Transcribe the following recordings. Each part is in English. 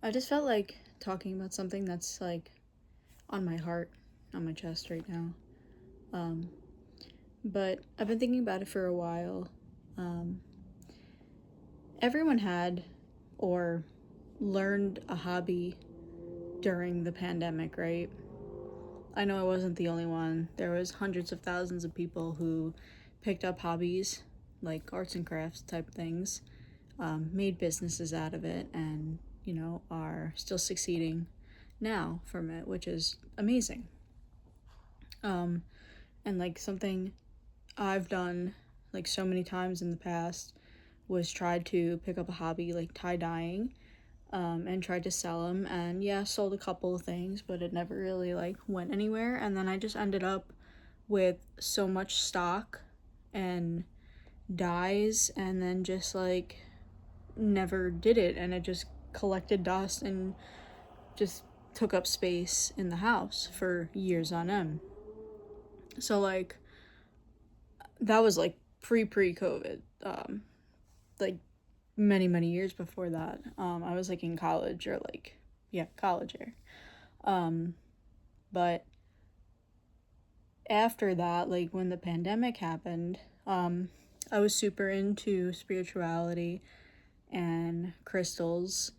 I just felt like talking about something that's like on my heart, on my chest right now. Um, but I've been thinking about it for a while. Um, Everyone had or learned a hobby during the pandemic, right? I know I wasn't the only one. There was hundreds of thousands of people who picked up hobbies like arts and crafts type things, made businesses out of it, and are still succeeding now from it, which is amazing. Um, and like something I've done like so many times in the past was tried to pick up a hobby like tie dyeing, and tried to sell them, and yeah, sold a couple of things, but it never really like went anywhere. And then I just ended up with so much stock and dyes, and then just like never did it, and it just collected dust and just took up space in the house for years on end. So like that was like pre-COVID, like many years before that. I was like in college, or like, yeah, college year. um but after that, like when the pandemic happened, I was super into spirituality and crystals,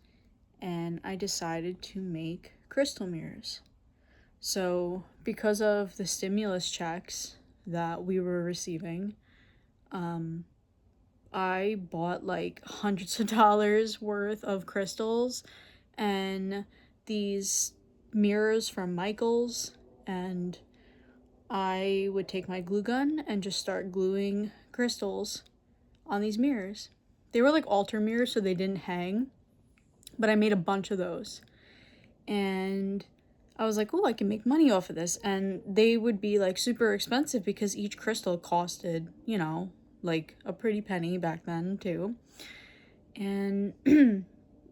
and I decided to make crystal mirrors. So because of the stimulus checks that we were receiving, um I bought like hundreds of dollars worth of crystals and these mirrors from Michaels, and I would take my glue gun and just start gluing crystals on these mirrors. They were like altar mirrors, so they didn't hang, but I made a bunch of those. And I was like, oh, I can make money off of this. And they would be like super expensive because each crystal costed, like a pretty penny back then, too. And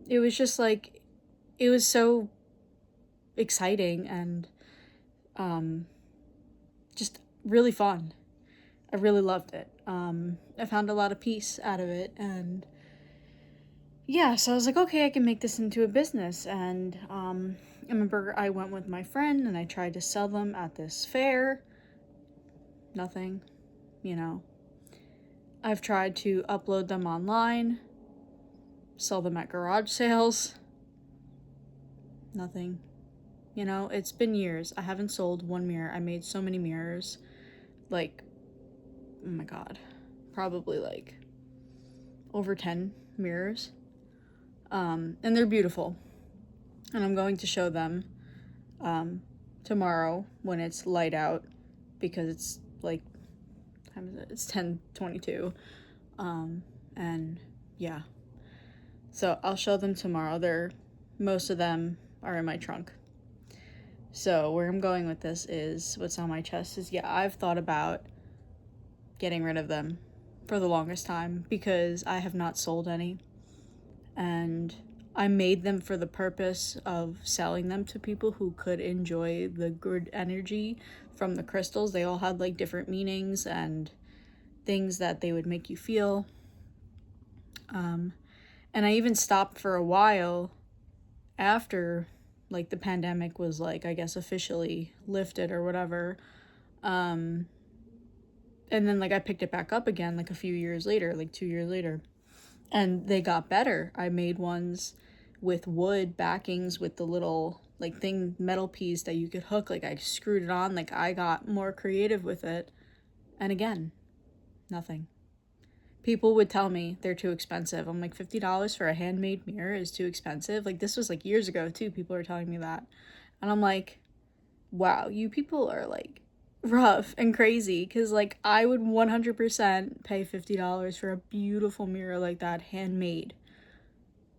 it was just like, it was so exciting and just really fun. I really loved it. I found a lot of peace out of it, and yeah, so I was like, okay, I can make this into a business. And I remember I went with my friend and I tried to sell them at this fair. Nothing, you know. I've tried to upload them online, sell them at garage sales. Nothing. It's been years. I haven't sold one mirror. I made so many mirrors. Like, oh my god. Probably like over 10 mirrors. And they're beautiful. And I'm going to show them um, tomorrow when it's light out, because it's like, time is it? It's 10:22. And yeah, so I'll show them tomorrow. Most of them are in my trunk. So where I'm going with this is, what's on my chest is, yeah, I've thought about getting rid of them for the longest time because I have not sold any, and I made them for the purpose of selling them to people who could enjoy the good energy from the crystals. They all had like different meanings and things that they would make you feel. And I even stopped for a while after like the pandemic was, like, I guess officially lifted or whatever. And then like I picked it back up again like a few years later, like 2 years later. And they got better. I made ones with wood backings with the little like thing metal piece that you could hook. Like I screwed it on. Like I got more creative with it. And again, nothing. People would tell me they're too expensive. I'm like, $50 for a handmade mirror is too expensive. Like this was like years ago too. People were telling me that. And I'm like, wow, you people are like rough and crazy, because like I would 100% pay $50 for a beautiful mirror like that, handmade.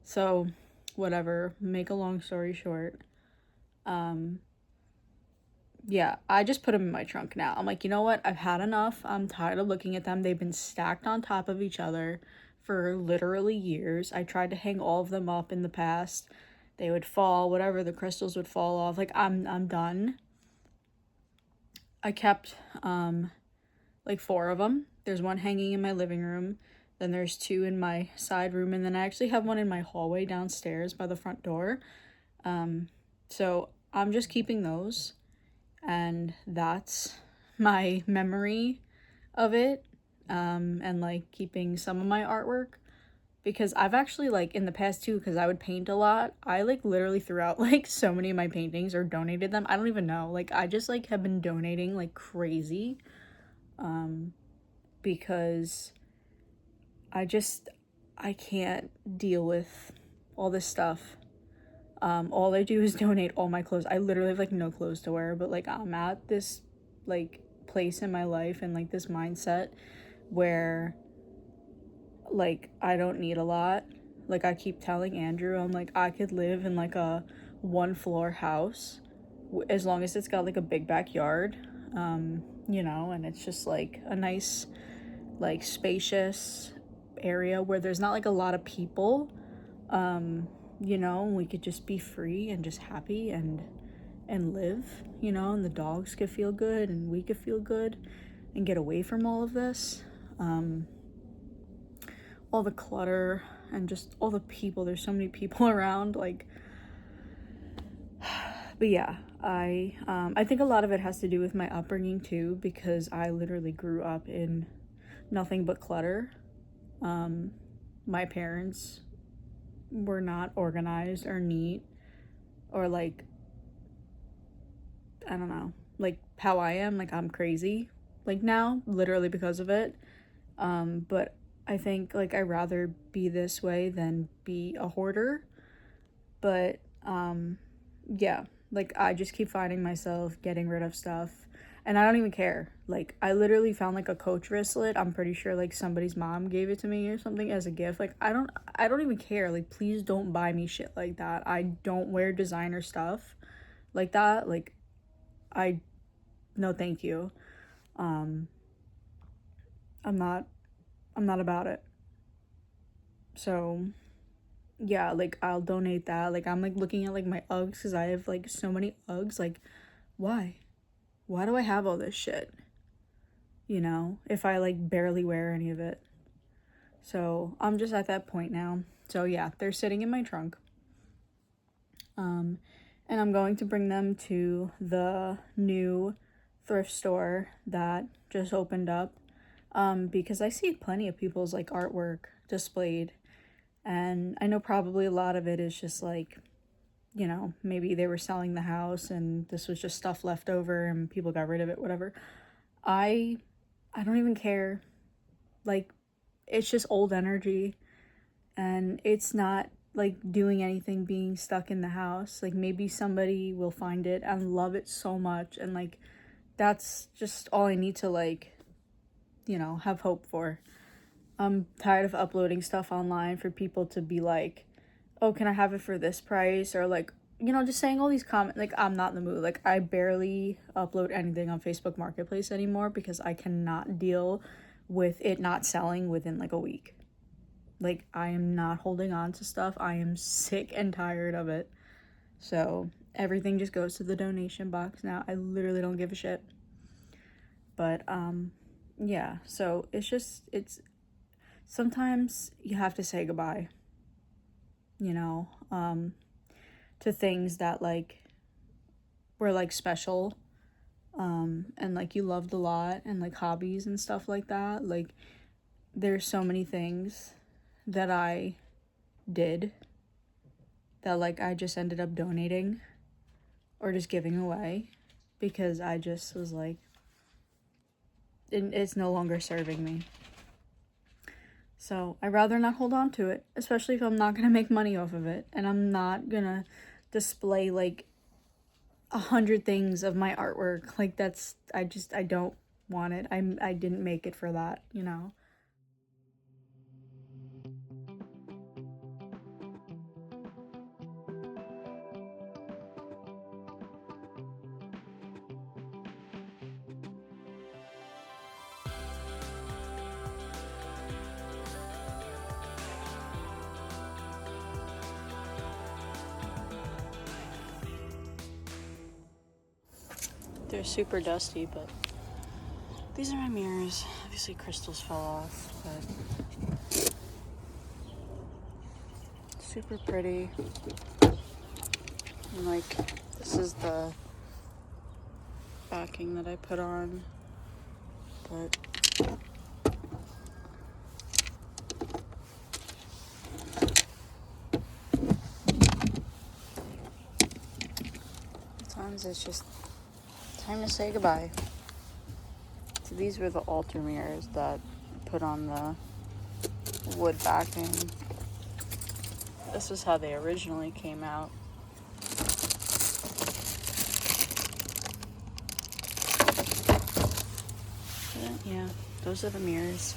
So whatever, make a long story short, yeah, I just put them in my trunk now. I'm like, you know what, I've had enough. I'm tired of looking at them. They've been stacked on top of each other for literally years. I tried to hang all of them up in the past. They would fall, whatever, the crystals would fall off. Like I'm done. I kept like four of them. There's one hanging in my living room. Then there's 2 in my side room, and then I actually have one in my hallway downstairs by the front door. So I'm just keeping those, and that's my memory of it. And like keeping some of my artwork, because I've actually like in the past too, because I would paint a lot, I like literally threw out like so many of my paintings or donated them. I don't even know, like I just like have been donating like crazy, because I can't deal with all this stuff. All I do is donate all my clothes. I literally have like no clothes to wear, but like I'm at this like place in my life and like this mindset where like I don't need a lot. Like I keep telling Andrew, I'm like, I could live in like a 1 floor house as long as it's got like a big backyard, you know, and it's just like a nice like spacious area where there's not like a lot of people, you know, we could just be free and just happy and live, you know, and the dogs could feel good and we could feel good and get away from all of this, all the clutter and just all the people. There's so many people around, like, but yeah, I think a lot of it has to do with my upbringing too, because I literally grew up in nothing but clutter. My parents were not organized or neat or like, I don't know, like how I am, like I'm crazy like now literally because of it. But I think like I'd rather be this way than be a hoarder. But yeah, like I just keep finding myself getting rid of stuff, and I don't even care. Like I literally found like a Coach wristlet. I'm pretty sure like somebody's mom gave it to me or something as a gift. Like I don't even care. Like please don't buy me shit like that. I don't wear designer stuff like that. Like I no thank you. Um I'm not about it. So yeah, like I'll donate that. Like I'm like looking at like my Uggs because I have like so many Uggs. Like why? Why do I have all this shit? You know, if I like barely wear any of it. So I'm just at that point now. So yeah, they're sitting in my trunk. And I'm going to bring them to the new thrift store that just opened up. Because I see plenty of people's like artwork displayed, and I know probably a lot of it is just like, you know, maybe they were selling the house and this was just stuff left over and people got rid of it, whatever. I I don't even care. Like it's just old energy, and it's not like doing anything being stuck in the house. Like maybe somebody will find it and love it so much, and like that's just all I need to like, you know, have hope for. I'm tired of uploading stuff online for people to be like, oh, can I have it for this price? Or like, you know, just saying all these comments. Like, I'm not in the mood. Like, I barely upload anything on Facebook Marketplace anymore because I cannot deal with it not selling within like a week. Like, I am not holding on to stuff. I am sick and tired of it. So, everything just goes to the donation box now. I literally don't give a shit. But, yeah. So, it's sometimes you have to say goodbye, you know, to things that like were like special, and like you loved a lot, and like hobbies and stuff like that. Like there's so many things that I did that like I just ended up donating or just giving away because I just was like, it's no longer serving me. So I'd rather not hold on to it, especially if I'm not gonna make money off of it, and I'm not gonna display like 100 things of my artwork. Like that's I don't want it. I didn't make it for that, you know. They're super dusty, but These are my mirrors. Obviously crystals fell off, but super pretty. And like, this is the backing that I put on, but sometimes it's just time to say goodbye. So these were the altar mirrors that I put on the wood backing. This is how they originally came out. But yeah, those are the mirrors.